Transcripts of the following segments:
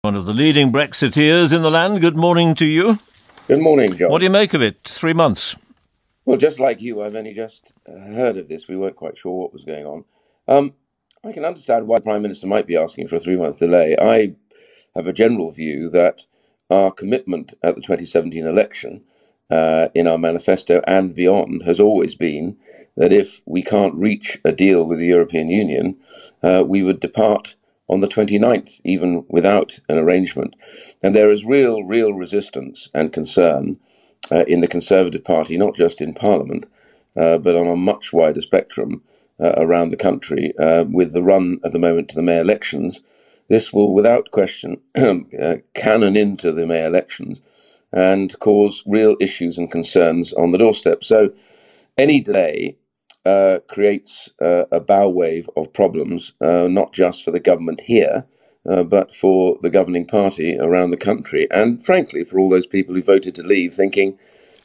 One of the leading Brexiteers in the land. Good morning to you. Good morning, John. What do you make of it? 3 months. Well, just like you, I've only just heard of this. We weren't quite sure what was going on. I can understand why the Prime Minister might be asking for a 3-month delay. I have a general view that our commitment at the 2017 election in our manifesto and beyond has always been that if we can't reach a deal with the European Union, we would depart on the 29th, even without an arrangement. And there is real resistance and concern in the Conservative Party, not just in Parliament, but on a much wider spectrum around the country. With the run at the moment to the May elections, this will, without question, cannon into the May elections and cause real issues and concerns on the doorstep. So any delay creates a bow wave of problems, not just for the government here, but for the governing party around the country. And frankly, for all those people who voted to leave, thinking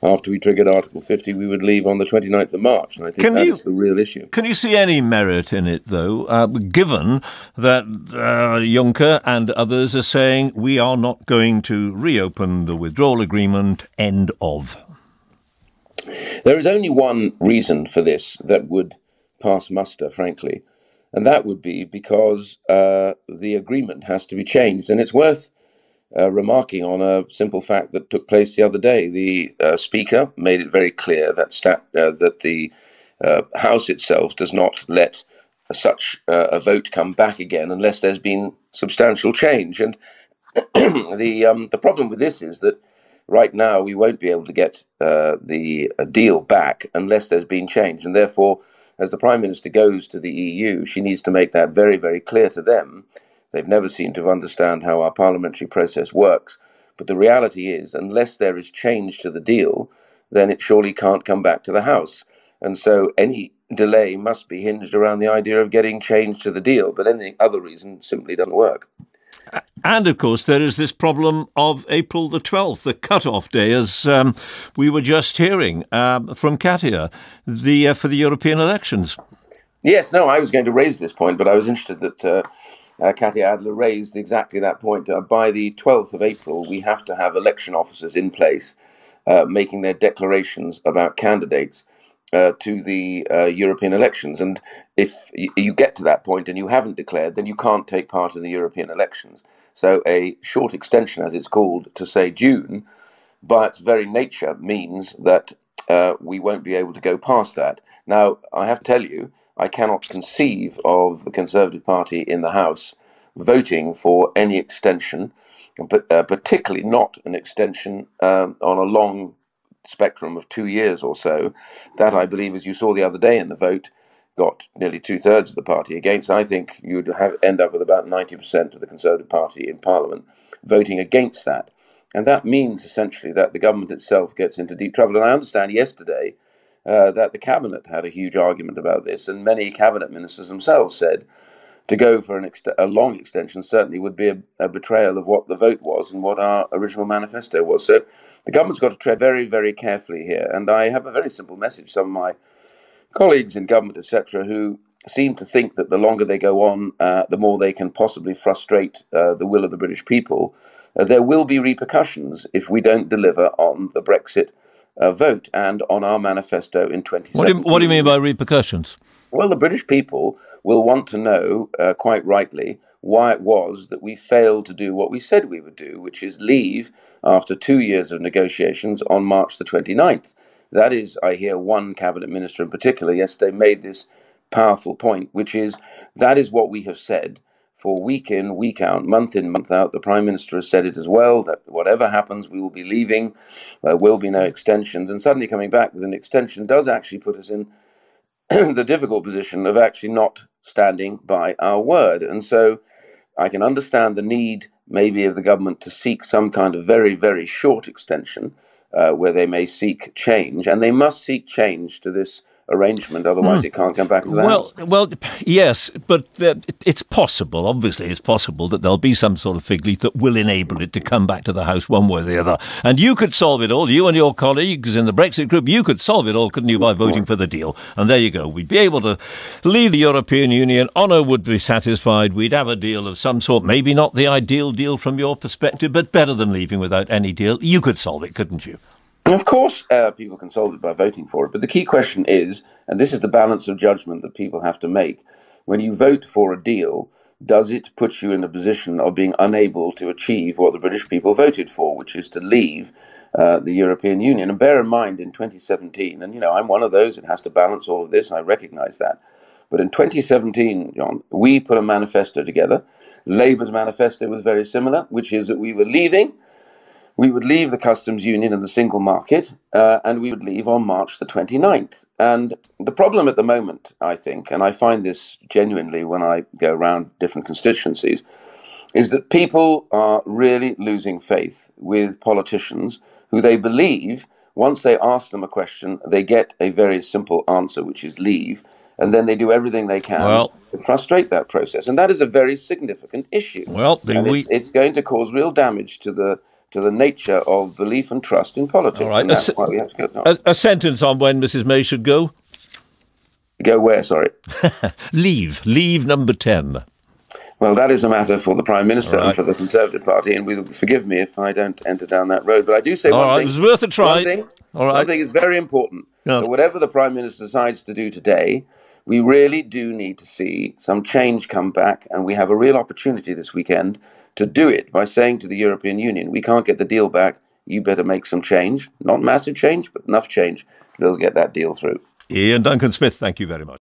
after we triggered Article 50, we would leave on the 29th of March. And I think that's the real issue. Can you see any merit in it, though, given that Juncker and others are saying we are not going to reopen the withdrawal agreement, end of? There is only one reason for this that would pass muster, frankly, and that would be because the agreement has to be changed. And it's worth remarking on a simple fact that took place the other day. The Speaker made it very clear that the House itself does not let such a vote come back again unless there's been substantial change. And the problem with this is that right now, we won't be able to get the deal back unless there's been change. And therefore, as the Prime Minister goes to the EU, she needs to make that very clear to them. They've never seemed to understand how our parliamentary process works. But the reality is, unless there is change to the deal, then it surely can't come back to the House. And so any delay must be hinged around the idea of getting change to the deal. But any other reason simply doesn't work. And, of course, there is this problem of April the 12th, the cut-off day, as we were just hearing from Katia, for the European elections. Yes, no, I was going to raise this point, but I was interested that Katia Adler raised exactly that point. By the 12th of April, we have to have election officers in place making their declarations about candidates to the European elections. And if you get to that point and you haven't declared, then you can't take part in the European elections. So a short extension, as it's called, to say June, by its very nature, means that we won't be able to go past that. Now, I have to tell you, I cannot conceive of the Conservative Party in the House voting for any extension, but particularly not an extension on a long spectrum of 2 years or so. That, I believe, as you saw the other day in the vote, got nearly 2/3 of the party against. I think you'd end up with about 90% of the Conservative Party in Parliament voting against that. And that means essentially that the government itself gets into deep trouble. And I understand yesterday that the Cabinet had a huge argument about this, and many Cabinet ministers themselves said to go for a long extension certainly would be a betrayal of what the vote was and what our original manifesto was. So the government's got to tread very carefully here. And I have a very simple message. Some of my colleagues in government, etc., who seem to think that the longer they go on, the more they can possibly frustrate the will of the British people. There will be repercussions if we don't deliver on the Brexit vote and on our manifesto in 2017. What do you mean by repercussions? Well, the British people will want to know, quite rightly, why it was that we failed to do what we said we would do, which is leave after 2 years of negotiations on March the 29th. That is, I hear one cabinet minister in particular yesterday made this powerful point, which is that is what we have said for week in, week out, month in, month out. The Prime Minister has said it as well, that whatever happens, we will be leaving. There will be no extensions. And suddenly coming back with an extension does actually put us in the difficult position of actually not standing by our word. And so I can understand the need maybe of the government to seek some kind of very short extension where they may seek change. And they must seek change to this arrangement. Otherwise, it can't come back into the House. Well, yes, but it's possible, obviously it's possible, that there'll be some sort of fig leaf that will enable it to come back to the House one way or the other. And you could solve it all, you and your colleagues in the Brexit group, you could solve it all, couldn't you, by voting for the deal? And there you go. We'd be able to leave the European Union. Honor would be satisfied. We'd have a deal of some sort, maybe not the ideal deal from your perspective, but better than leaving without any deal. You could solve it, couldn't you? Of course, people can solve it by voting for it. But the key question is, and this is the balance of judgment that people have to make, when you vote for a deal, does it put you in a position of being unable to achieve what the British people voted for, which is to leave the European Union? And bear in mind, in 2017, and I'm one of those that has to balance all of this, and I recognise that. But in 2017, John, we put a manifesto together. Labour's manifesto was very similar, which is that we were leaving. We would leave the customs union and the single market, and we would leave on March the 29th. And the problem at the moment, I think, and I find this genuinely when I go around different constituencies, is that people are really losing faith with politicians who they believe, once they ask them a question, they get a very simple answer, which is leave, and then they do everything they can to frustrate that process. And that is a very significant issue. It's going to cause real damage to the nature of belief and trust in politics. All right. And that's why we have to go. A sentence on when Mrs May should go? Go where, sorry? Leave. Leave number 10. Well, that is a matter for the Prime Minister and for the Conservative Party, and forgive me if I don't enter down that road. But I do say one thing. It was worth a try. One thing is very important. That whatever the Prime Minister decides to do today, we really do need to see some change come back, and we have a real opportunity this weekend to do it by saying to the European Union, we can't get the deal back, you better make some change. Not massive change, but enough change to be able to get that deal through. Iain Duncan Smith, thank you very much.